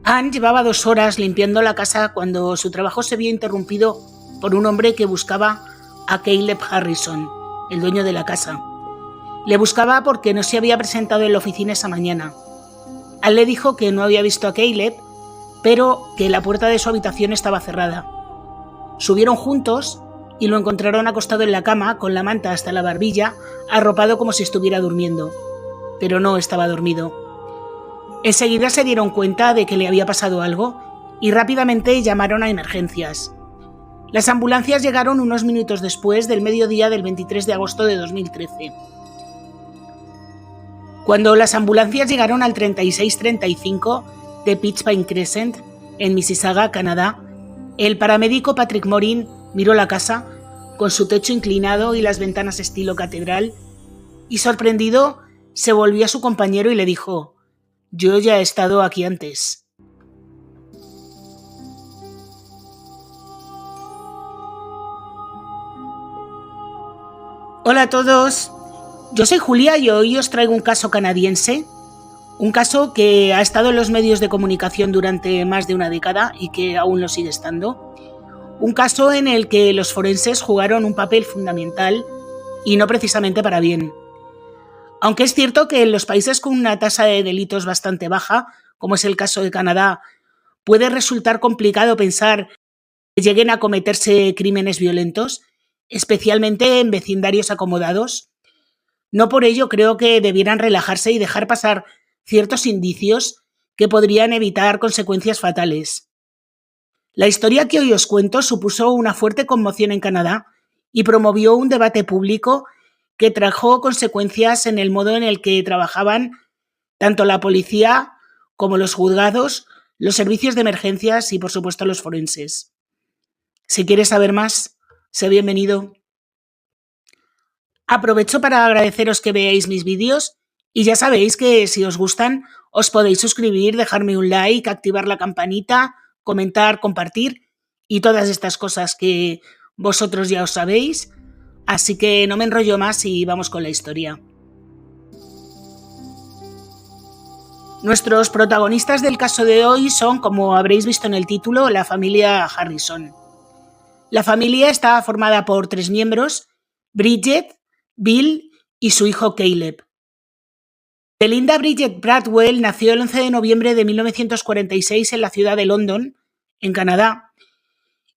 Anne llevaba 2 horas limpiando la casa cuando su trabajo se vio interrumpido por un hombre que buscaba a Caleb Harrison, el dueño de la casa. Le buscaba porque no se había presentado en la oficina esa mañana. Anne le dijo que no había visto a Caleb, pero que la puerta de su habitación estaba cerrada. Subieron juntos y lo encontraron acostado en la cama con la manta hasta la barbilla, arropado como si estuviera durmiendo. Pero no estaba dormido. Enseguida se dieron cuenta de que le había pasado algo y rápidamente llamaron a emergencias. Las ambulancias llegaron unos minutos después del mediodía del 23 de agosto de 2013. Cuando las ambulancias llegaron al 3635 de Pitch Pine Crescent, en Mississauga, Canadá, el paramédico Patrick Morin miró la casa con su techo inclinado y las ventanas estilo catedral y, sorprendido, se volvió a su compañero y le dijo: «Yo ya he estado aquí antes». Hola a todos, yo soy Julia y hoy os traigo un caso canadiense, un caso que ha estado en los medios de comunicación durante más de una década y que aún lo sigue estando. Un caso en el que los forenses jugaron un papel fundamental y no precisamente para bien. Aunque es cierto que en los países con una tasa de delitos bastante baja, como es el caso de Canadá, puede resultar complicado pensar que lleguen a cometerse crímenes violentos, especialmente en vecindarios acomodados. No por ello creo que debieran relajarse y dejar pasar ciertos indicios que podrían evitar consecuencias fatales. La historia que hoy os cuento supuso una fuerte conmoción en Canadá y promovió un debate público que trajo consecuencias en el modo en el que trabajaban tanto la policía como los juzgados, los servicios de emergencias y, por supuesto, los forenses. Si quieres saber más, sé bienvenido. Aprovecho para agradeceros que veáis mis vídeos y ya sabéis que si os gustan os podéis suscribir, dejarme un like, activar la campanita, comentar, compartir y todas estas cosas que vosotros ya os sabéis. Así que no me enrollo más y vamos con la historia. Nuestros protagonistas del caso de hoy son, como habréis visto en el título, la familia Harrison. La familia está formada por 3 miembros: Bridget, Bill y su hijo Caleb. Belinda Bridget Bradwell nació el 11 de noviembre de 1946 en la ciudad de London, en Canadá,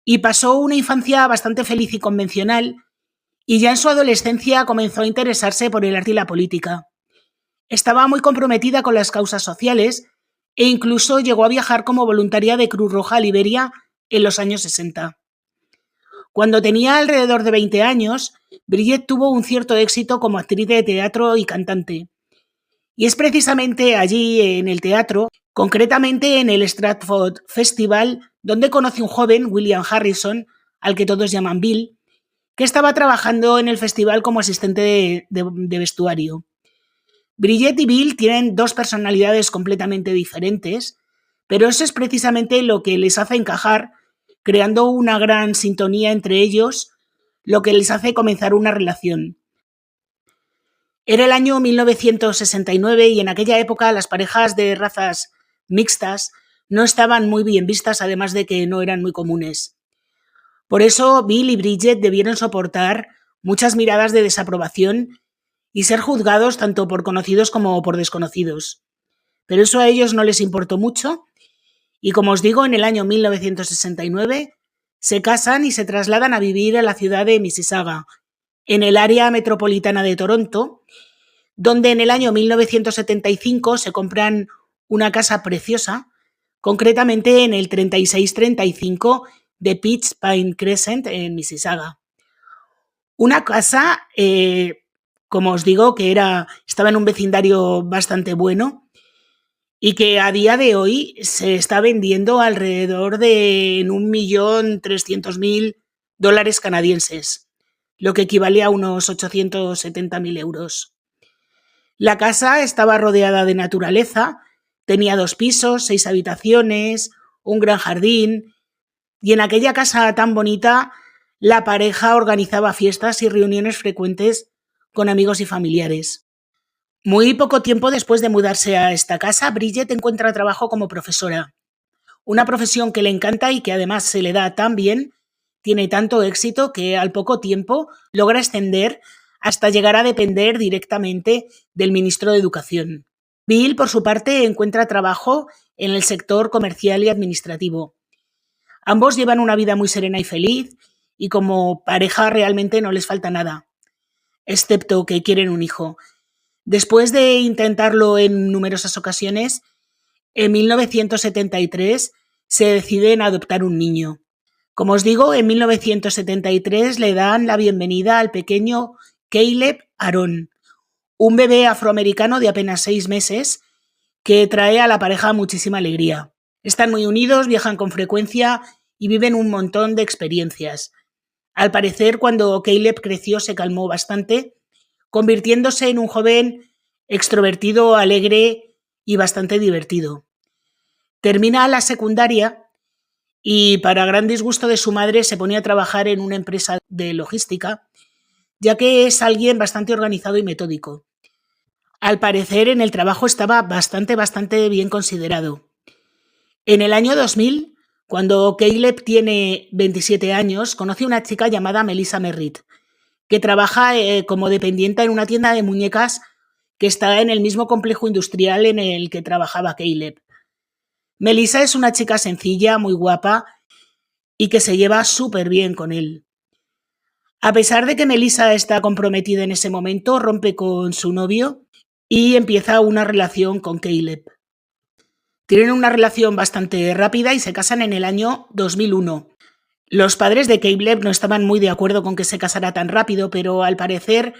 y pasó una infancia bastante feliz y convencional, y ya en su adolescencia comenzó a interesarse por el arte y la política. Estaba muy comprometida con las causas sociales e incluso llegó a viajar como voluntaria de Cruz Roja a Liberia en los años 60. Cuando tenía alrededor de 20 años, Bridget tuvo un cierto éxito como actriz de teatro y cantante. Y es precisamente allí, en el teatro, concretamente en el Stratford Festival, donde conoce un joven, William Harrison, al que todos llaman Bill, que estaba trabajando en el festival como asistente de vestuario. Bridget y Bill tienen 2 personalidades completamente diferentes, pero eso es precisamente lo que les hace encajar, creando una gran sintonía entre ellos, lo que les hace comenzar una relación. Era el año 1969 y en aquella época las parejas de razas mixtas no estaban muy bien vistas, además de que no eran muy comunes. Por eso Bill y Bridget debieron soportar muchas miradas de desaprobación y ser juzgados tanto por conocidos como por desconocidos. Pero eso a ellos no les importó mucho y, como os digo, en el año 1969 se casan y se trasladan a vivir a la ciudad de Mississauga, en el área metropolitana de Toronto, donde en el año 1975 se compran una casa preciosa, concretamente en el 3635 de Pitch Pine Crescent en Mississauga. Una casa, como os digo, que estaba en un vecindario bastante bueno y que a día de hoy se está vendiendo alrededor de $1.300.000 canadienses, lo que equivale a unos 870.000 euros. La casa estaba rodeada de naturaleza, tenía 2 pisos, 6 habitaciones, un gran jardín, y en aquella casa tan bonita la pareja organizaba fiestas y reuniones frecuentes con amigos y familiares. Muy poco tiempo después de mudarse a esta casa, Bridget encuentra trabajo como profesora Una profesión que le encanta y que además se le da tan bien, tiene tanto éxito que al poco tiempo logra ascender hasta llegar a depender directamente del ministro de Educación. Bill, por su parte, encuentra trabajo en el sector comercial y administrativo. Ambos llevan una vida muy serena y feliz y como pareja realmente no les falta nada, excepto que quieren un hijo. Después de intentarlo en numerosas ocasiones, en 1973 se deciden adoptar un niño. Como os digo, en 1973 le dan la bienvenida al pequeño Caleb Aaron, un bebé afroamericano de apenas 6 meses que trae a la pareja muchísima alegría. Están muy unidos, viajan con frecuencia y viven un montón de experiencias. Al parecer, cuando Caleb creció se calmó bastante, convirtiéndose en un joven extrovertido, alegre y bastante divertido. Termina la secundaria y, para gran disgusto de su madre, se ponía a trabajar en una empresa de logística, ya que es alguien bastante organizado y metódico. Al parecer, en el trabajo estaba bastante bien considerado. En el año 2000, cuando Caleb tiene 27 años, conoce a una chica llamada Melissa Merritt, que trabaja como dependiente en una tienda de muñecas que está en el mismo complejo industrial en el que trabajaba Caleb. Melissa es una chica sencilla, muy guapa y que se lleva súper bien con él. A pesar de que Melissa está comprometida en ese momento, rompe con su novio y empieza una relación con Caleb. Tienen una relación bastante rápida y se casan en el año 2001. Los padres de Caleb no estaban muy de acuerdo con que se casara tan rápido, pero al parecer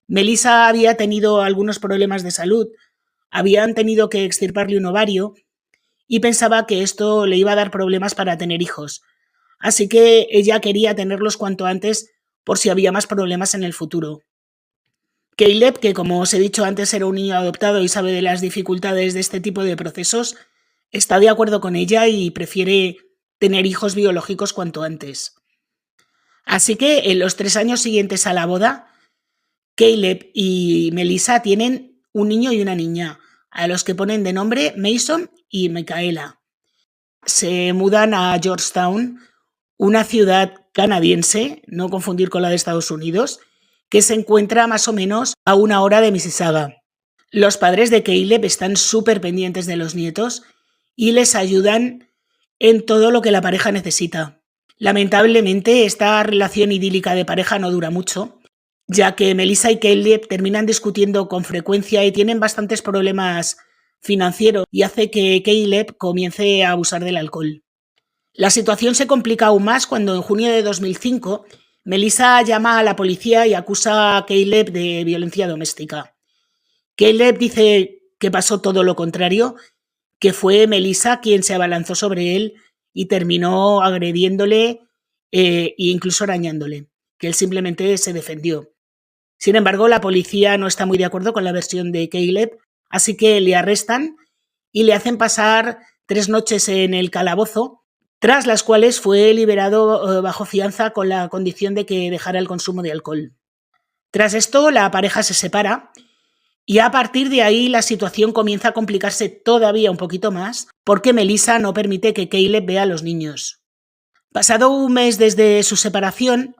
Melissa había tenido algunos problemas de salud, habían tenido que extirparle un ovario y pensaba que esto le iba a dar problemas para tener hijos. Así que ella quería tenerlos cuanto antes por si había más problemas en el futuro. Caleb, que como os he dicho antes era un niño adoptado y sabe de las dificultades de este tipo de procesos, está de acuerdo con ella y prefiere tener hijos biológicos cuanto antes. Así que en los 3 años siguientes a la boda, Caleb y Melissa tienen un niño y una niña, a los que ponen de nombre Mason y Michaela. Se mudan a Georgetown, una ciudad canadiense, no confundir con la de Estados Unidos, que se encuentra más o menos a 1 hora de Mississauga. Los padres de Caleb están súper pendientes de los nietos y les ayudan en todo lo que la pareja necesita. Lamentablemente, esta relación idílica de pareja no dura mucho, ya que Melissa y Caleb terminan discutiendo con frecuencia y tienen bastantes problemas financieros y hace que Caleb comience a abusar del alcohol. La situación se complica aún más cuando en junio de 2005 Melissa llama a la policía y acusa a Caleb de violencia doméstica. Caleb dice que pasó todo lo contrario, que fue Melissa quien se abalanzó sobre él y terminó agrediéndole e incluso arañándole, que él simplemente se defendió. Sin embargo, la policía no está muy de acuerdo con la versión de Caleb, así que le arrestan y le hacen pasar 3 noches en el calabozo, tras las cuales fue liberado bajo fianza con la condición de que dejara el consumo de alcohol. Tras esto, la pareja se separa y a partir de ahí la situación comienza a complicarse todavía un poquito más porque Melissa no permite que Caleb vea a los niños. Pasado un mes desde su separación,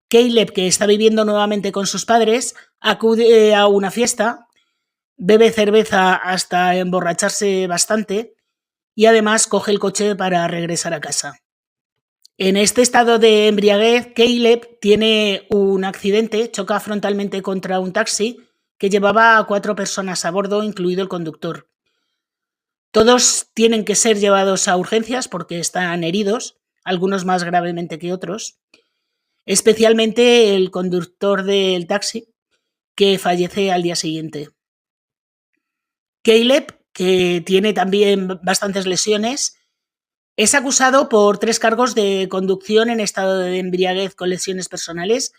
Caleb, que está viviendo nuevamente con sus padres, acude a una fiesta, bebe cerveza hasta emborracharse bastante y además coge el coche para regresar a casa. En este estado de embriaguez, Caleb tiene un accidente, choca frontalmente contra un taxi que llevaba a 4 personas a bordo, incluido el conductor. Todos tienen que ser llevados a urgencias porque están heridos, algunos más gravemente que otros, especialmente el conductor del taxi, que fallece al día siguiente. Caleb, que tiene también bastantes lesiones, es acusado por 3 cargos de conducción en estado de embriaguez con lesiones personales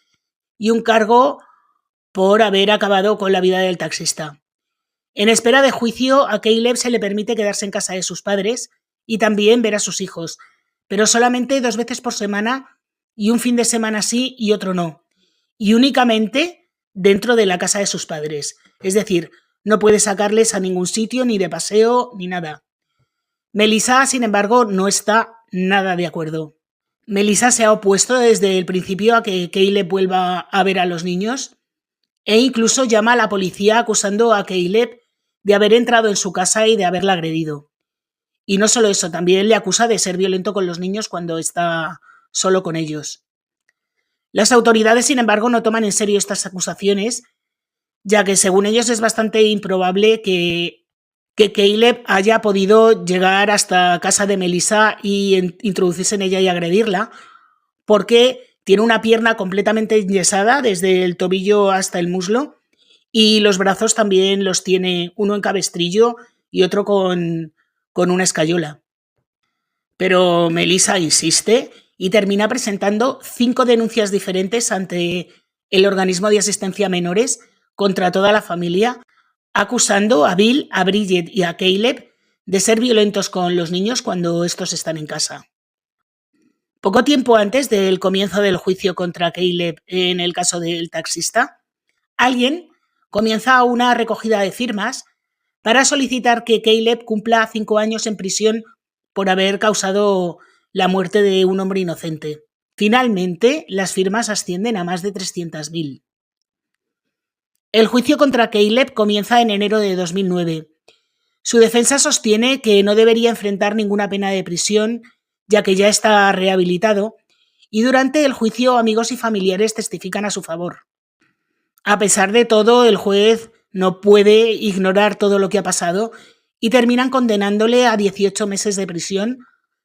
y un cargo por haber acabado con la vida del taxista. En espera de juicio, a Caleb se le permite quedarse en casa de sus padres y también ver a sus hijos, pero solamente 2 veces por semana y un fin de semana sí y otro no, y únicamente dentro de la casa de sus padres. Es decir, no puede sacarles a ningún sitio, ni de paseo, ni nada. Melissa, sin embargo, no está nada de acuerdo. Melissa se ha opuesto desde el principio a que Caleb vuelva a ver a los niños e incluso llama a la policía acusando a Caleb de haber entrado en su casa y de haberla agredido. Y no solo eso, también le acusa de ser violento con los niños cuando está solo con ellos. Las autoridades, sin embargo, no toman en serio estas acusaciones, ya que según ellos es bastante improbable que Caleb haya podido llegar hasta casa de Melissa y introducirse en ella y agredirla, porque tiene una pierna completamente enyesada desde el tobillo hasta el muslo y los brazos también los tiene uno en cabestrillo y otro con una escayola. Pero Melissa insiste y termina presentando 5 denuncias diferentes ante el organismo de asistencia a menores contra toda la familia, acusando a Bill, a Bridget y a Caleb de ser violentos con los niños cuando estos están en casa. Poco tiempo antes del comienzo del juicio contra Caleb en el caso del taxista, alguien comienza una recogida de firmas para solicitar que Caleb cumpla 5 años en prisión por haber causado la muerte de un hombre inocente. Finalmente, las firmas ascienden a más de 300.000. El juicio contra Caleb comienza en enero de 2009. Su defensa sostiene que no debería enfrentar ninguna pena de prisión, ya que ya está rehabilitado, y durante el juicio amigos y familiares testifican a su favor. A pesar de todo, el juez no puede ignorar todo lo que ha pasado y terminan condenándole a 18 meses de prisión,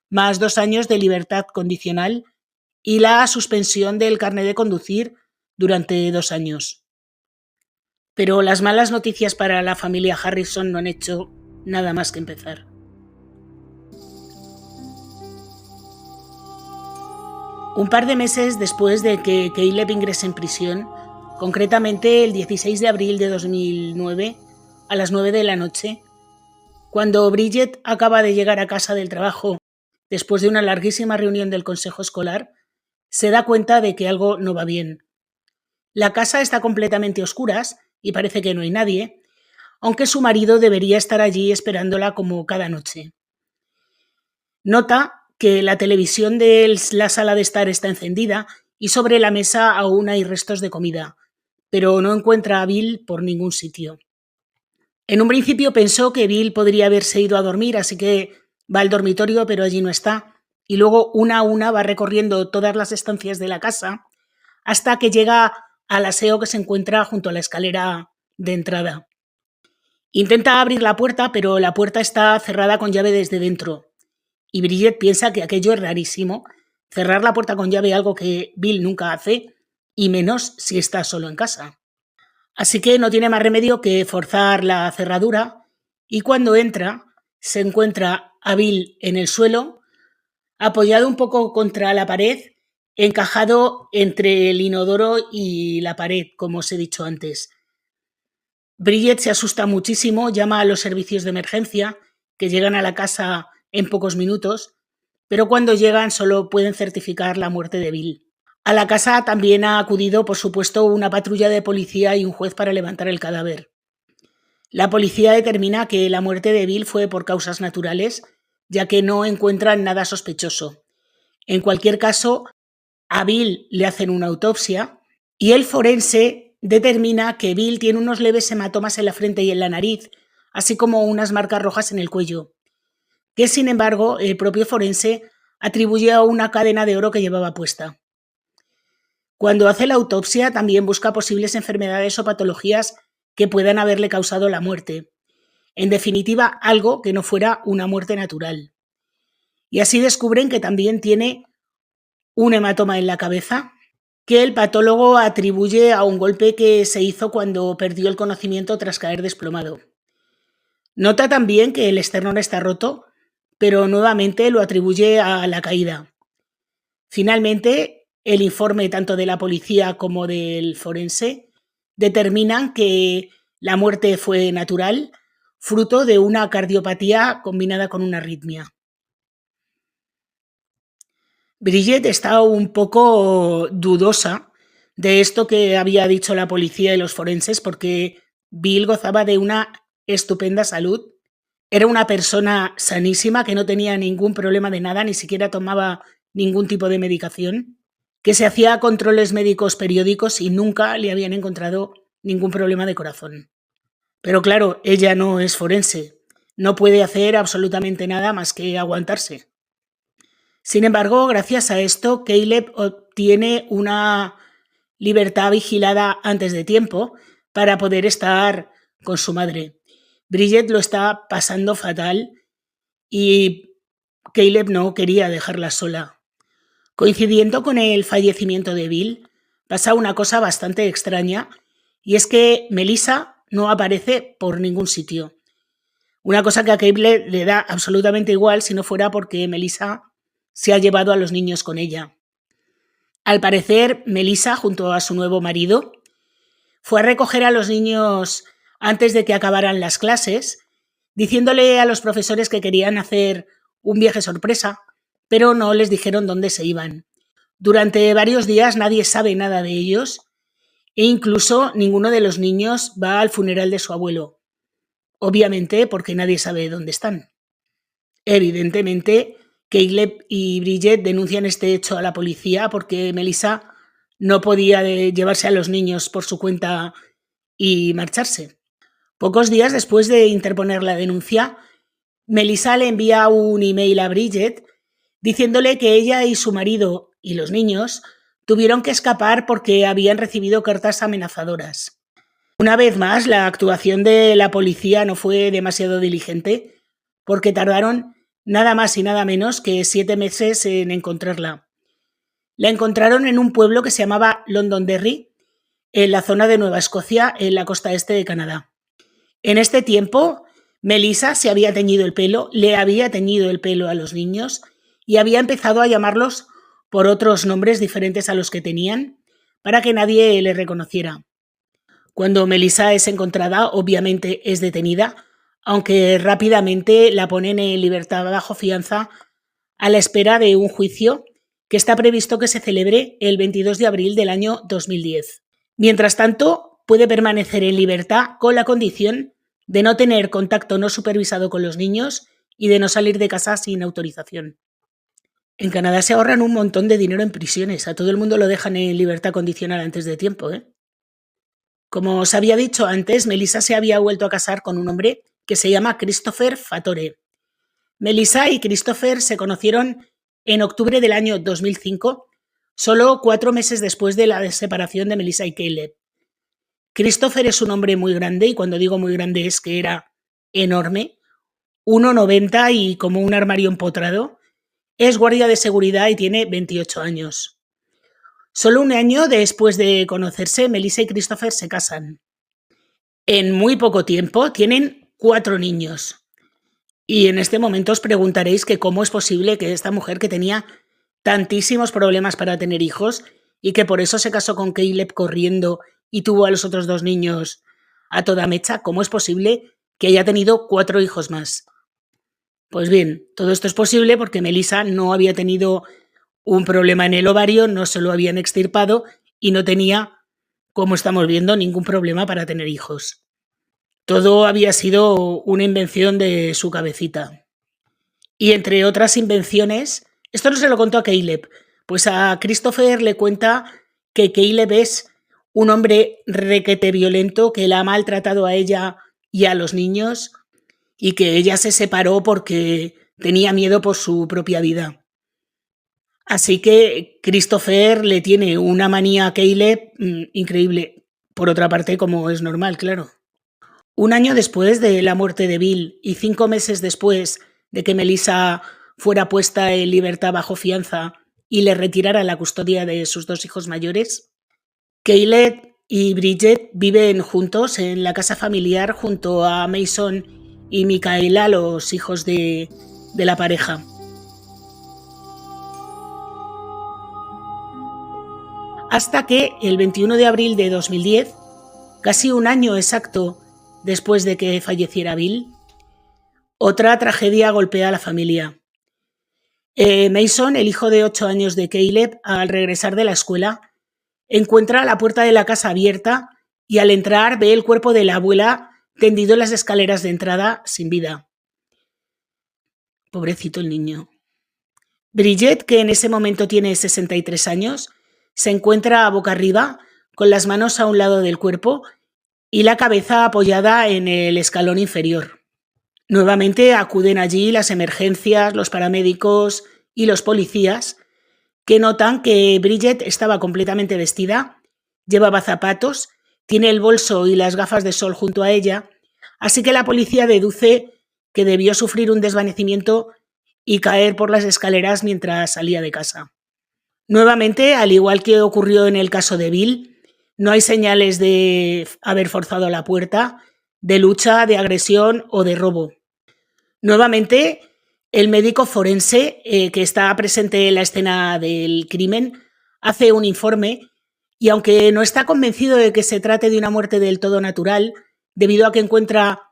más 2 años de libertad condicional y la suspensión del carnet de conducir durante 2 años. Pero las malas noticias para la familia Harrison no han hecho nada más que empezar. Un par de meses después de que Caleb ingrese en prisión, concretamente el 16 de abril de 2009, a las 9 de la noche, cuando Bridget acaba de llegar a casa del trabajo después de una larguísima reunión del consejo escolar, se da cuenta de que algo no va bien. La casa está completamente a oscuras y parece que no hay nadie, aunque su marido debería estar allí esperándola como cada noche. Nota que la televisión de la sala de estar está encendida y sobre la mesa aún hay restos de comida, pero no encuentra a Bill por ningún sitio. En un principio pensó que Bill podría haberse ido a dormir, así que va al dormitorio, pero allí no está, y luego una a una va recorriendo todas las estancias de la casa hasta que llega al aseo que se encuentra junto a la escalera de entrada. Intenta abrir la puerta, pero la puerta está cerrada con llave desde dentro, y Bridget piensa que aquello es rarísimo, cerrar la puerta con llave, algo que Bill nunca hace, y menos si está solo en casa. Así que no tiene más remedio que forzar la cerradura y cuando entra se encuentra a Bill en el suelo, apoyado un poco contra la pared, encajado entre el inodoro y la pared, como os he dicho antes. Bridget se asusta muchísimo, llama a los servicios de emergencia, que llegan a la casa en pocos minutos, pero cuando llegan solo pueden certificar la muerte de Bill. A la casa también ha acudido, por supuesto, una patrulla de policía y un juez para levantar el cadáver. La policía determina que la muerte de Bill fue por causas naturales, ya que no encuentran nada sospechoso. En cualquier caso, a Bill le hacen una autopsia y el forense determina que Bill tiene unos leves hematomas en la frente y en la nariz, así como unas marcas rojas en el cuello, que sin embargo el propio forense atribuye a una cadena de oro que llevaba puesta. Cuando hace la autopsia también busca posibles enfermedades o patologías que puedan haberle causado la muerte. En definitiva, algo que no fuera una muerte natural. Y así descubren que también tiene un hematoma en la cabeza que el patólogo atribuye a un golpe que se hizo cuando perdió el conocimiento tras caer desplomado. Nota también que el esternón está roto, pero nuevamente lo atribuye a la caída. Finalmente, el informe tanto de la policía como del forense determinan que la muerte fue natural, fruto de una cardiopatía combinada con una arritmia. Bridget está un poco dudosa de esto que había dicho la policía y los forenses porque Bill gozaba de una estupenda salud Era una persona sanísima que no tenía ningún problema de nada, ni siquiera tomaba ningún tipo de medicación, que se hacía controles médicos periódicos y nunca le habían encontrado ningún problema de corazón. Pero claro, ella no es forense, no puede hacer absolutamente nada más que aguantarse. Sin embargo, gracias a esto, Caleb obtiene una libertad vigilada antes de tiempo para poder estar con su madre. Bridget lo está pasando fatal y Caleb no quería dejarla sola. Coincidiendo con el fallecimiento de Bill, pasa una cosa bastante extraña, y es que Melissa no aparece por ningún sitio. Una cosa que a Caleb le da absolutamente igual si no fuera porque Melissa se ha llevado a los niños con ella. Al parecer, Melissa, junto a su nuevo marido, fue a recoger a los niños antes de que acabaran las clases, diciéndole a los profesores que querían hacer un viaje sorpresa, pero no les dijeron dónde se iban. Durante varios días nadie sabe nada de ellos e incluso ninguno de los niños va al funeral de su abuelo. Obviamente porque nadie sabe dónde están. Evidentemente, Caleb y Bridget denuncian este hecho a la policía porque Melissa no podía llevarse a los niños por su cuenta y marcharse. Pocos días después de interponer la denuncia, Melissa le envía un email a Bridget diciéndole que ella y su marido y los niños tuvieron que escapar porque habían recibido cartas amenazadoras. Una vez más, la actuación de la policía no fue demasiado diligente porque tardaron nada más y nada menos que 7 meses en encontrarla. La encontraron en un pueblo que se llamaba Londonderry, en la zona de Nueva Escocia, en la costa este de Canadá. En este tiempo, Melissa se había teñido el pelo, le había teñido el pelo a los niños y había empezado a llamarlos por otros nombres diferentes a los que tenían para que nadie le reconociera. Cuando Melissa es encontrada, obviamente es detenida, aunque rápidamente la ponen en libertad bajo fianza a la espera de un juicio que está previsto que se celebre el 22 de abril del año 2010. Mientras tanto, puede permanecer en libertad con la condición de no tener contacto no supervisado con los niños y de no salir de casa sin autorización. En Canadá se ahorran un montón de dinero en prisiones, a todo el mundo lo dejan en libertad condicional antes de tiempo, ¿eh? Como os había dicho antes, Melissa se había vuelto a casar con un hombre que se llama Christopher Fatore. Melissa y Christopher se conocieron en octubre del año 2005, solo 4 meses después de la separación de Melissa y Caleb. Christopher es un hombre muy grande, y cuando digo muy grande es que era enorme, 1,90 y como un armario empotrado. Es guardia de seguridad y tiene 28 años. Solo un año después de conocerse, Melissa y Christopher se casan. En muy poco tiempo tienen 4 niños. Y en este momento os preguntaréis que cómo es posible que esta mujer, que tenía tantísimos problemas para tener hijos y que por eso se casó con Caleb corriendo y tuvo a los otros 2 niños a toda mecha, cómo es posible que haya tenido 4 hijos más. Pues bien, todo esto es posible porque Melissa no había tenido un problema en el ovario, no se lo habían extirpado y no tenía, como estamos viendo, ningún problema para tener hijos. Todo había sido una invención de su cabecita. Y entre otras invenciones, esto no se lo contó a Caleb, pues a Christopher le cuenta que Caleb es un hombre requete violento, que la ha maltratado a ella y a los niños y que ella se separó porque tenía miedo por su propia vida. Así que Christopher le tiene una manía a Caleb increíble. Por otra parte, como es normal, claro. Un año después de la muerte de Bill y 5 meses después de que Melissa fuera puesta en libertad bajo fianza y le retirara la custodia de sus 2 hijos mayores, Caleb y Bridget viven juntos en la casa familiar junto a Mason y Micaela, los hijos de la pareja. Hasta que el 21 de abril de 2010, casi un año exacto después de que falleciera Bill, otra tragedia golpea a la familia. Mason, el hijo de 8 años de Caleb, al regresar de la escuela, encuentra la puerta de la casa abierta y al entrar ve el cuerpo de la abuela tendido en las escaleras de entrada sin vida. Pobrecito el niño. Bridget, que en ese momento tiene 63 años, se encuentra boca arriba, con las manos a un lado del cuerpo y la cabeza apoyada en el escalón inferior. Nuevamente acuden allí las emergencias, los paramédicos y los policías, que notan que Bridget estaba completamente vestida, llevaba zapatos, tiene el bolso y las gafas de sol junto a ella, así que la policía deduce que debió sufrir un desvanecimiento y caer por las escaleras mientras salía de casa. Nuevamente, al igual que ocurrió en el caso de Bill, no hay señales de haber forzado la puerta, de lucha, de agresión o de robo. Nuevamente, el médico forense que está presente en la escena del crimen hace un informe y aunque no está convencido de que se trate de una muerte del todo natural, debido a que encuentra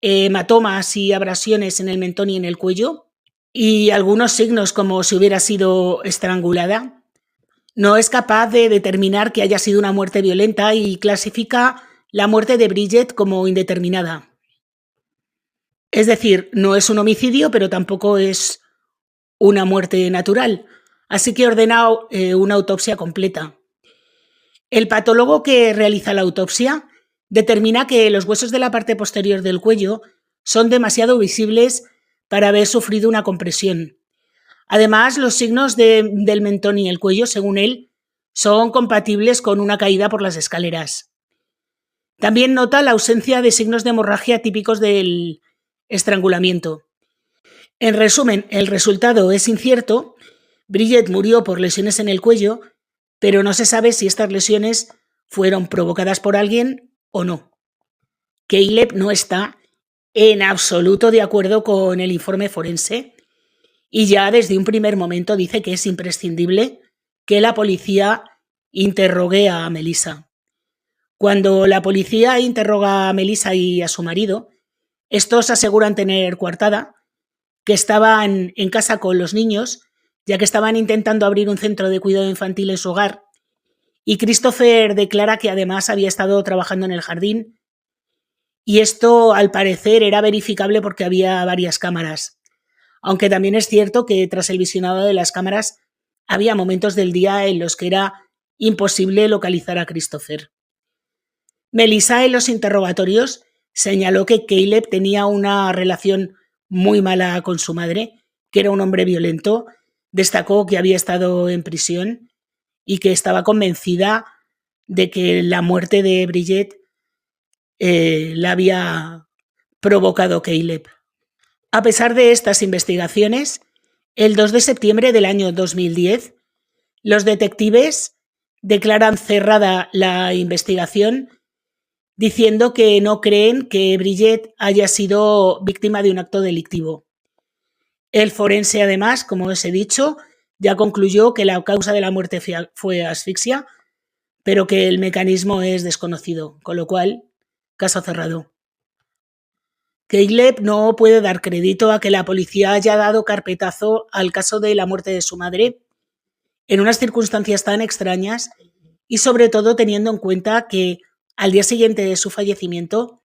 hematomas y abrasiones en el mentón y en el cuello y algunos signos como si hubiera sido estrangulada, no es capaz de determinar que haya sido una muerte violenta y clasifica la muerte de Bridget como indeterminada. Es decir, no es un homicidio, pero tampoco es una muerte natural. Así que ordena una autopsia completa. El patólogo que realiza la autopsia determina que los huesos de la parte posterior del cuello son demasiado visibles para haber sufrido una compresión. Además, los signos del mentón y el cuello, según él, son compatibles con una caída por las escaleras. También nota la ausencia de signos de hemorragia típicos del estrangulamiento. En resumen, el resultado es incierto. Bridget murió por lesiones en el cuello, pero no se sabe si estas lesiones fueron provocadas por alguien o no. Caleb no está en absoluto de acuerdo con el informe forense y ya desde un primer momento dice que es imprescindible que la policía interrogue a Melissa. Cuando la policía interroga a Melissa y a su marido, estos aseguran tener coartada, que estaban en casa con los niños, ya que estaban intentando abrir un centro de cuidado infantil en su hogar, y Christopher declara que además había estado trabajando en el jardín, y esto al parecer era verificable porque había varias cámaras, aunque también es cierto que tras el visionado de las cámaras había momentos del día en los que era imposible localizar a Christopher. Melissa en los interrogatorios señaló que Caleb tenía una relación muy mala con su madre, que era un hombre violento, destacó que había estado en prisión y que estaba convencida de que la muerte de Bridget la había provocado Caleb. A pesar de estas investigaciones, el 2 de septiembre del año 2010, los detectives declaran cerrada la investigación diciendo que no creen que Bridget haya sido víctima de un acto delictivo. El forense, además, como os he dicho, ya concluyó que la causa de la muerte fue asfixia, pero que el mecanismo es desconocido, con lo cual, caso cerrado. Caleb no puede dar crédito a que la policía haya dado carpetazo al caso de la muerte de su madre en unas circunstancias tan extrañas y sobre todo teniendo en cuenta que al día siguiente de su fallecimiento,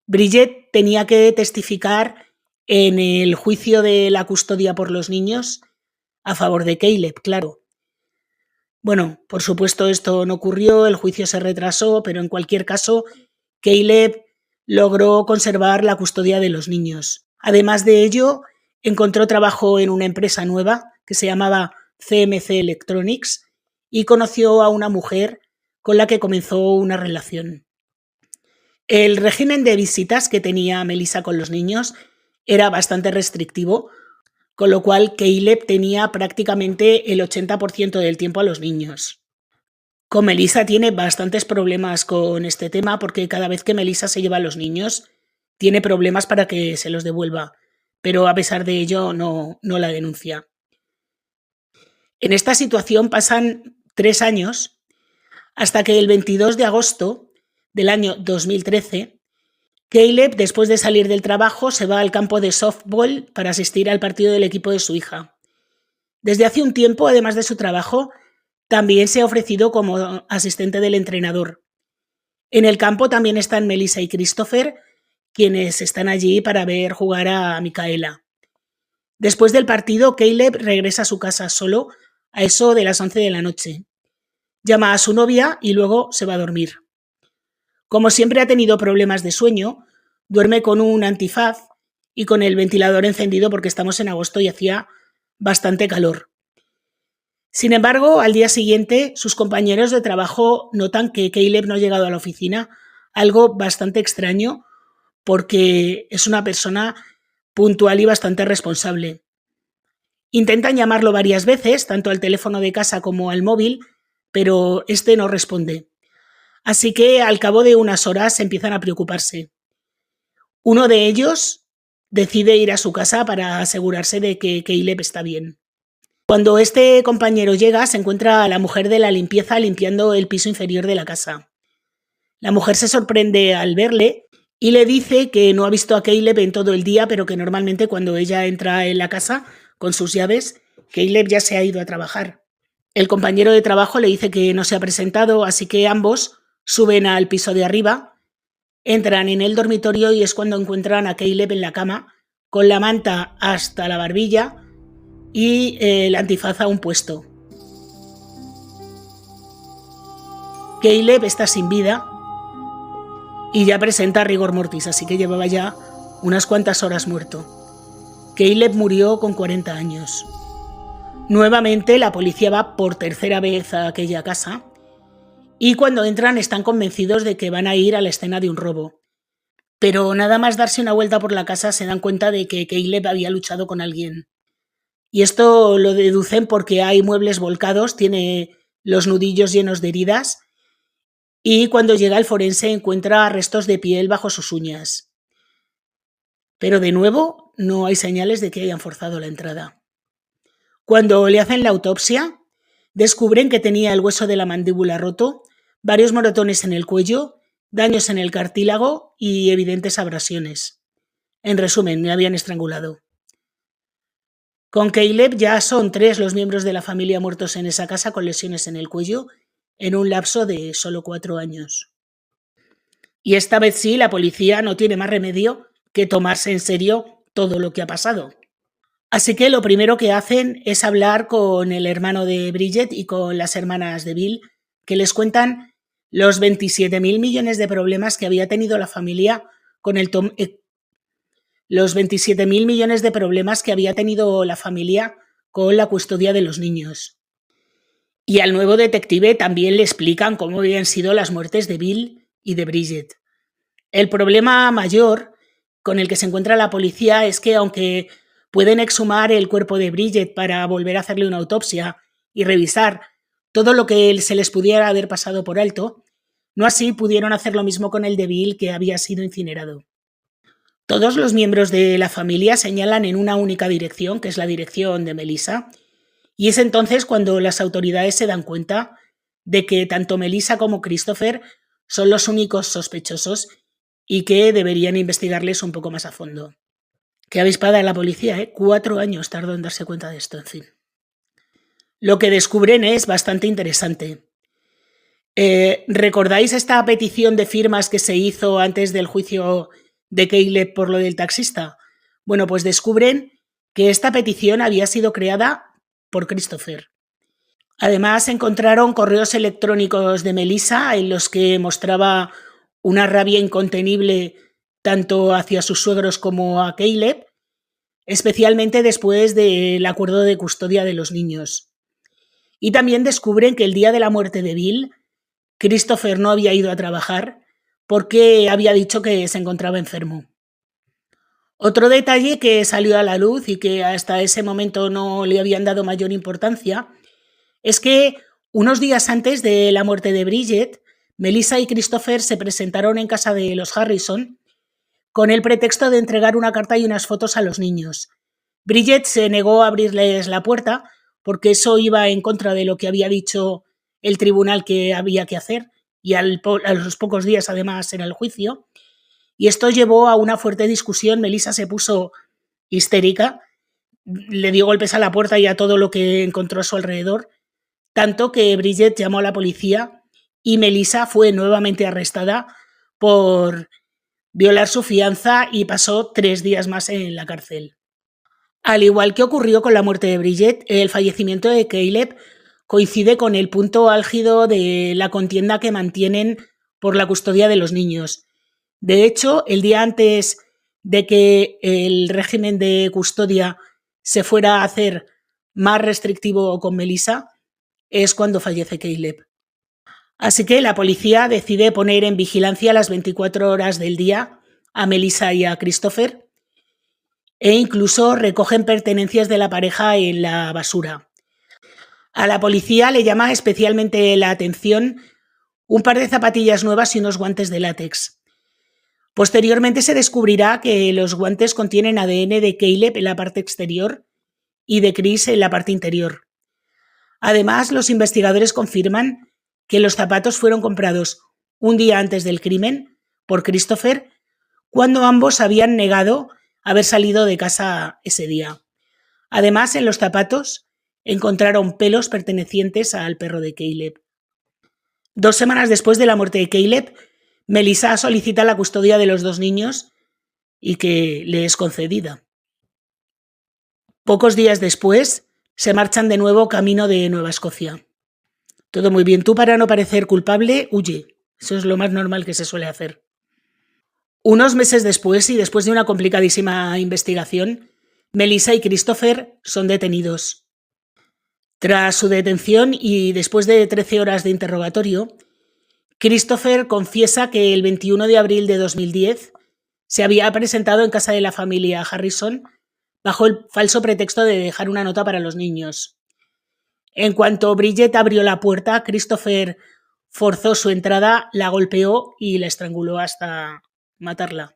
Bridget tenía que testificar en el juicio de la custodia por los niños a favor de Caleb, claro. Bueno, por supuesto esto no ocurrió, el juicio se retrasó, pero en cualquier caso, Caleb logró conservar la custodia de los niños. Además de ello, encontró trabajo en una empresa nueva que se llamaba CMC Electronics y conoció a una mujer con la que comenzó una relación. El régimen de visitas que tenía Melissa con los niños era bastante restrictivo, con lo cual Caleb tenía prácticamente el 80% del tiempo a los niños. Con Melissa tiene bastantes problemas con este tema porque cada vez que Melissa se lleva a los niños tiene problemas para que se los devuelva, pero a pesar de ello no la denuncia. En esta situación pasan 3 años hasta que el 22 de agosto del año 2013, Caleb, después de salir del trabajo, se va al campo de softball para asistir al partido del equipo de su hija. Desde hace un tiempo, además de su trabajo, también se ha ofrecido como asistente del entrenador. En el campo también están Melissa y Christopher, quienes están allí para ver jugar a Micaela. Después del partido, Caleb regresa a su casa solo a eso de las 11 de la noche. Llama a su novia y luego se va a dormir. Como siempre ha tenido problemas de sueño, duerme con un antifaz y con el ventilador encendido porque estamos en agosto y hacía bastante calor. Sin embargo, al día siguiente, sus compañeros de trabajo notan que Caleb no ha llegado a la oficina, algo bastante extraño porque es una persona puntual y bastante responsable. Intentan llamarlo varias veces, tanto al teléfono de casa como al móvil, pero este no responde. Así que al cabo de unas horas empiezan a preocuparse. Uno de ellos decide ir a su casa para asegurarse de que Caleb está bien. Cuando este compañero llega, se encuentra a la mujer de la limpieza limpiando el piso inferior de la casa. La mujer se sorprende al verle y le dice que no ha visto a Caleb en todo el día, pero que normalmente cuando ella entra en la casa con sus llaves, Caleb ya se ha ido a trabajar. El compañero de trabajo le dice que no se ha presentado, así que ambos suben al piso de arriba, entran en el dormitorio y es cuando encuentran a Caleb en la cama, con la manta hasta la barbilla y el antifaz aún puesto. Caleb está sin vida y ya presenta rigor mortis, así que llevaba ya unas cuantas horas muerto. Caleb murió con 40 años. Nuevamente la policía va por tercera vez a aquella casa y cuando entran están convencidos de que van a ir a la escena de un robo. Pero nada más darse una vuelta por la casa se dan cuenta de que Caleb había luchado con alguien. Y esto lo deducen porque hay muebles volcados, tiene los nudillos llenos de heridas y cuando llega el forense encuentra restos de piel bajo sus uñas. Pero de nuevo no hay señales de que hayan forzado la entrada. Cuando le hacen la autopsia, descubren que tenía el hueso de la mandíbula roto, varios moretones en el cuello, daños en el cartílago y evidentes abrasiones. En resumen, me habían estrangulado. Con Caleb ya son 3 los miembros de la familia muertos en esa casa con lesiones en el cuello en un lapso de solo 4 años. Y esta vez sí, la policía no tiene más remedio que tomarse en serio todo lo que ha pasado. Así que lo primero que hacen es hablar con el hermano de Bridget y con las hermanas de Bill, que les cuentan los 27.000 millones de problemas que había tenido la familia con los 27.000 millones de problemas que había tenido la familia con la custodia de los niños. Y al nuevo detective también le explican cómo habían sido las muertes de Bill y de Bridget. El problema mayor con el que se encuentra la policía es que aunque pueden exhumar el cuerpo de Bridget para volver a hacerle una autopsia y revisar todo lo que se les pudiera haber pasado por alto, no así pudieron hacer lo mismo con el de Bill, que había sido incinerado. Todos los miembros de la familia señalan en una única dirección, que es la dirección de Melissa, y es entonces cuando las autoridades se dan cuenta de que tanto Melissa como Christopher son los únicos sospechosos y que deberían investigarles un poco más a fondo. Qué avispada la policía, ¿eh? 4 años tardó en darse cuenta de esto, en fin. Lo que descubren es bastante interesante. ¿Recordáis esta petición de firmas que se hizo antes del juicio de Caleb por lo del taxista? Bueno, pues descubren que esta petición había sido creada por Christopher. Además, encontraron correos electrónicos de Melissa en los que mostraba una rabia incontenible tanto hacia sus suegros como a Caleb, especialmente después del acuerdo de custodia de los niños. Y también descubren que el día de la muerte de Bill, Christopher no había ido a trabajar porque había dicho que se encontraba enfermo. Otro detalle que salió a la luz y que hasta ese momento no le habían dado mayor importancia es que unos días antes de la muerte de Bridget, Melissa y Christopher se presentaron en casa de los Harrison con el pretexto de entregar una carta y unas fotos a los niños. Bridget se negó a abrirles la puerta porque eso iba en contra de lo que había dicho el tribunal que había que hacer y a los pocos días además era el juicio. Y esto llevó a una fuerte discusión. Melissa se puso histérica, le dio golpes a la puerta y a todo lo que encontró a su alrededor, tanto que Bridget llamó a la policía y Melissa fue nuevamente arrestada por violar su fianza y pasó 3 días más en la cárcel. Al igual que ocurrió con la muerte de Bridget, el fallecimiento de Caleb coincide con el punto álgido de la contienda que mantienen por la custodia de los niños. De hecho, el día antes de que el régimen de custodia se fuera a hacer más restrictivo con Melissa, es cuando fallece Caleb. Así que la policía decide poner en vigilancia las 24 horas del día a Melissa y a Christopher, e incluso recogen pertenencias de la pareja en la basura. A la policía le llama especialmente la atención un par de zapatillas nuevas y unos guantes de látex. Posteriormente se descubrirá que los guantes contienen ADN de Caleb en la parte exterior y de Chris en la parte interior. Además, los investigadores confirman que los zapatos fueron comprados un día antes del crimen por Christopher, cuando ambos habían negado haber salido de casa ese día. Además, en los zapatos encontraron pelos pertenecientes al perro de Caleb. 2 semanas después de la muerte de Caleb, Melissa solicita la custodia de los 2 niños y que le es concedida. Pocos días después, se marchan de nuevo camino de Nueva Escocia. Todo muy bien. Tú, para no parecer culpable, huye. Eso es lo más normal que se suele hacer. Unos meses después, y después de una complicadísima investigación, Melissa y Christopher son detenidos. Tras su detención y después de 13 horas de interrogatorio, Christopher confiesa que el 21 de abril de 2010 se había presentado en casa de la familia Harrison bajo el falso pretexto de dejar una nota para los niños. En cuanto Bridget abrió la puerta, Christopher forzó su entrada, la golpeó y la estranguló hasta matarla.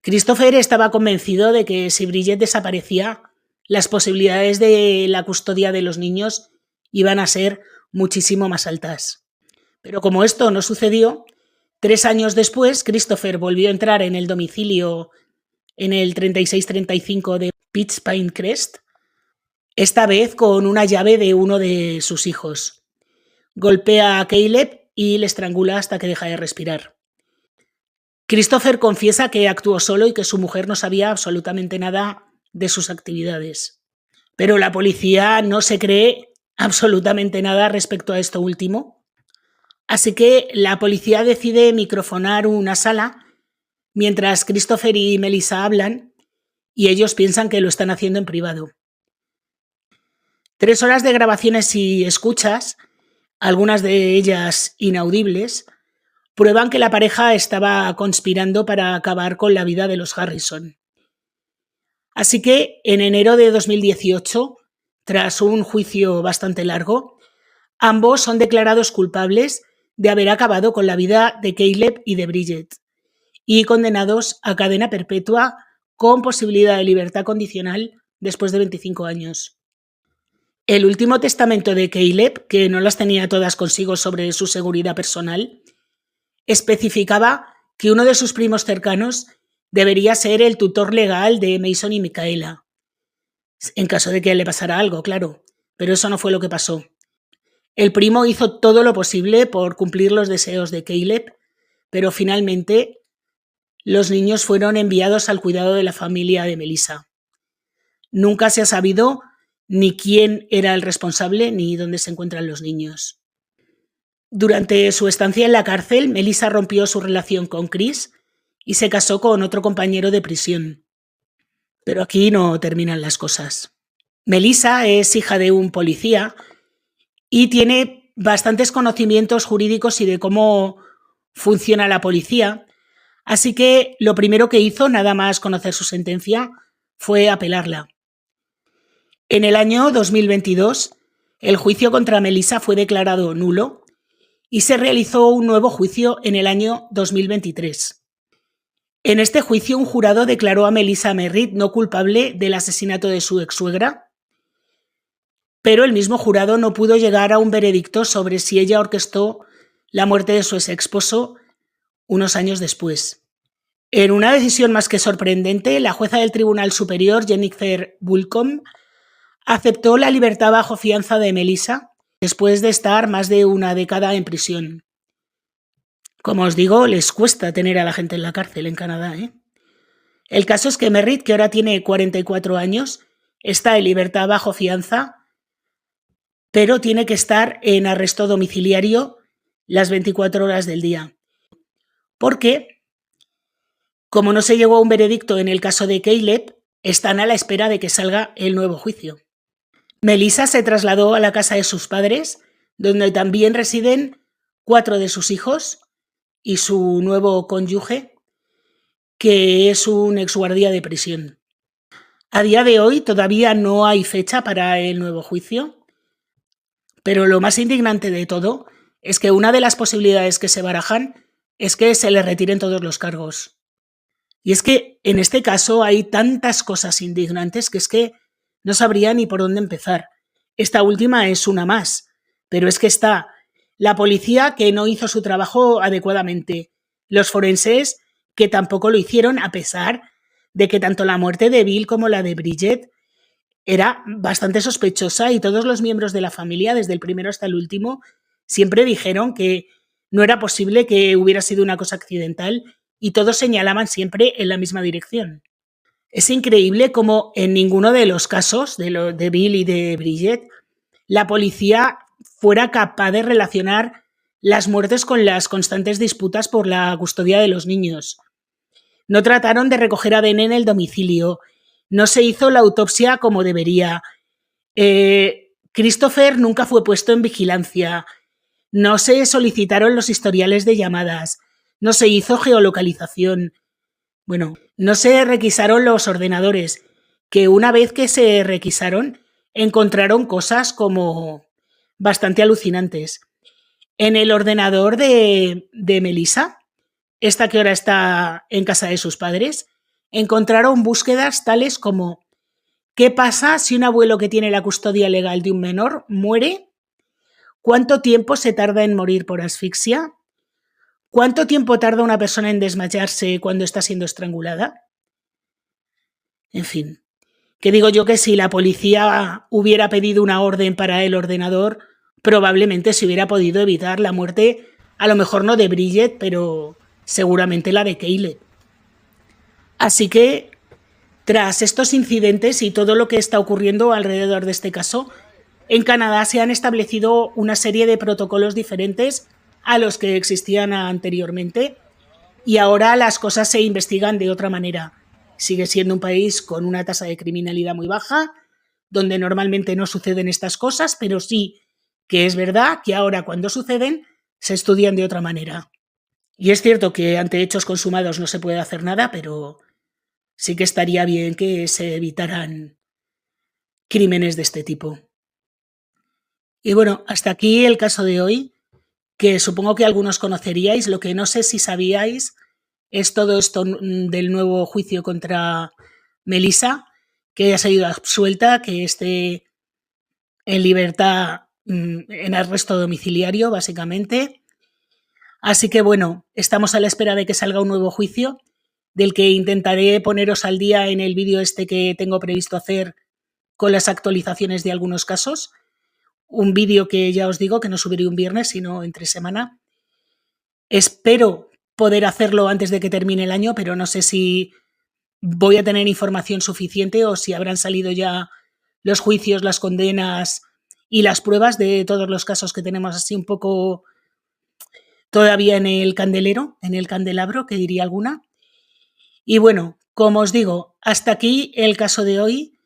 Christopher estaba convencido de que si Bridget desaparecía, las posibilidades de la custodia de los niños iban a ser muchísimo más altas. Pero como esto no sucedió, 3 años después, Christopher volvió a entrar en el domicilio en el 3635 de Pitch Pine Crest, esta vez con una llave de uno de sus hijos. Golpea a Caleb y le estrangula hasta que deja de respirar. Christopher confiesa que actuó solo y que su mujer no sabía absolutamente nada de sus actividades. Pero la policía no se cree absolutamente nada respecto a esto último. Así que la policía decide microfonar una sala mientras Christopher y Melissa hablan, y ellos piensan que lo están haciendo en privado. 3 horas de grabaciones y escuchas, algunas de ellas inaudibles, prueban que la pareja estaba conspirando para acabar con la vida de los Harrison. Así que en enero de 2018, tras un juicio bastante largo, ambos son declarados culpables de haber acabado con la vida de Caleb y de Bridget y condenados a cadena perpetua con posibilidad de libertad condicional después de 25 años. El último testamento de Caleb, que no las tenía todas consigo sobre su seguridad personal, especificaba que uno de sus primos cercanos debería ser el tutor legal de Mason y Micaela, en caso de que le pasara algo, claro, pero eso no fue lo que pasó. El primo hizo todo lo posible por cumplir los deseos de Caleb, pero finalmente los niños fueron enviados al cuidado de la familia de Melissa. Nunca se ha sabido ni quién era el responsable ni dónde se encuentran los niños. Durante su estancia en la cárcel, Melissa rompió su relación con Chris y se casó con otro compañero de prisión. Pero aquí no terminan las cosas. Melissa es hija de un policía y tiene bastantes conocimientos jurídicos y de cómo funciona la policía, así que lo primero que hizo, nada más conocer su sentencia, fue apelarla. En el año 2022, el juicio contra Melissa fue declarado nulo y se realizó un nuevo juicio en el año 2023. En este juicio, un jurado declaró a Melissa Merritt no culpable del asesinato de su ex-suegra, pero el mismo jurado no pudo llegar a un veredicto sobre si ella orquestó la muerte de su ex-esposo unos años después. En una decisión más que sorprendente, la jueza del Tribunal Superior, Jennifer Bulcomb, aceptó la libertad bajo fianza de Melissa después de estar más de una década en prisión. Como os digo, les cuesta tener a la gente en la cárcel en Canadá, ¿eh? El caso es que Merritt, que ahora tiene 44 años, está en libertad bajo fianza, pero tiene que estar en arresto domiciliario las 24 horas del día. Porque, como no se llegó a un veredicto en el caso de Caleb, están a la espera de que salga el nuevo juicio. Melissa se trasladó a la casa de sus padres, donde también residen 4 de sus hijos y su nuevo cónyuge, que es un exguardia de prisión. A día de hoy todavía no hay fecha para el nuevo juicio, pero lo más indignante de todo es que una de las posibilidades que se barajan es que se le retiren todos los cargos. Y es que en este caso hay tantas cosas indignantes que es que no sabría ni por dónde empezar. Esta última es una más, pero es que está la policía que no hizo su trabajo adecuadamente, los forenses que tampoco lo hicieron a pesar de que tanto la muerte de Bill como la de Bridget era bastante sospechosa y todos los miembros de la familia, desde el primero hasta el último, siempre dijeron que no era posible que hubiera sido una cosa accidental y todos señalaban siempre en la misma dirección. Es increíble cómo en ninguno de los casos de Bill y de Bridget la policía fuera capaz de relacionar las muertes con las constantes disputas por la custodia de los niños. No trataron de recoger ADN en el domicilio, no se hizo la autopsia como debería, Christopher nunca fue puesto en vigilancia, no se solicitaron los historiales de llamadas, no se hizo geolocalización. Bueno, no se requisaron los ordenadores, que una vez que se requisaron, encontraron cosas como bastante alucinantes. En el ordenador de Melissa, esta que ahora está en casa de sus padres, encontraron búsquedas tales como ¿qué pasa si un abuelo que tiene la custodia legal de un menor muere? ¿Cuánto tiempo se tarda en morir por asfixia? ¿Cuánto tiempo tarda una persona en desmayarse cuando está siendo estrangulada? En fin, que digo yo que si la policía hubiera pedido una orden para el ordenador, probablemente se hubiera podido evitar la muerte, a lo mejor no de Bridget, pero seguramente la de Caleb. Así que, tras estos incidentes y todo lo que está ocurriendo alrededor de este caso, en Canadá se han establecido una serie de protocolos diferentes a los que existían anteriormente y ahora las cosas se investigan de otra manera. Sigue siendo un país con una tasa de criminalidad muy baja, donde normalmente no suceden estas cosas, pero sí que es verdad que ahora cuando suceden se estudian de otra manera. Y es cierto que ante hechos consumados no se puede hacer nada, pero sí que estaría bien que se evitaran crímenes de este tipo. Y bueno, hasta aquí el caso de hoy, que supongo que algunos conoceríais. Lo que no sé si sabíais es todo esto del nuevo juicio contra Melissa, que haya sido absuelta, que esté en libertad, en arresto domiciliario, básicamente. Así que bueno, estamos a la espera de que salga un nuevo juicio, del que intentaré poneros al día en el vídeo este que tengo previsto hacer con las actualizaciones de algunos casos. Un vídeo que ya os digo que no subiré un viernes, sino entre semana. Espero poder hacerlo antes de que termine el año, pero no sé si voy a tener información suficiente o si habrán salido ya los juicios, las condenas y las pruebas de todos los casos que tenemos así un poco todavía en el candelero, en el candelabro, que diría alguna. Y bueno, como os digo, hasta aquí el caso de hoy.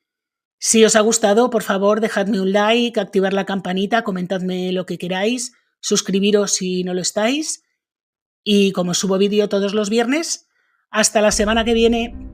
Si os ha gustado, por favor, dejadme un like, activar la campanita, comentadme lo que queráis, suscribiros si no lo estáis. Y como subo vídeo todos los viernes, hasta la semana que viene.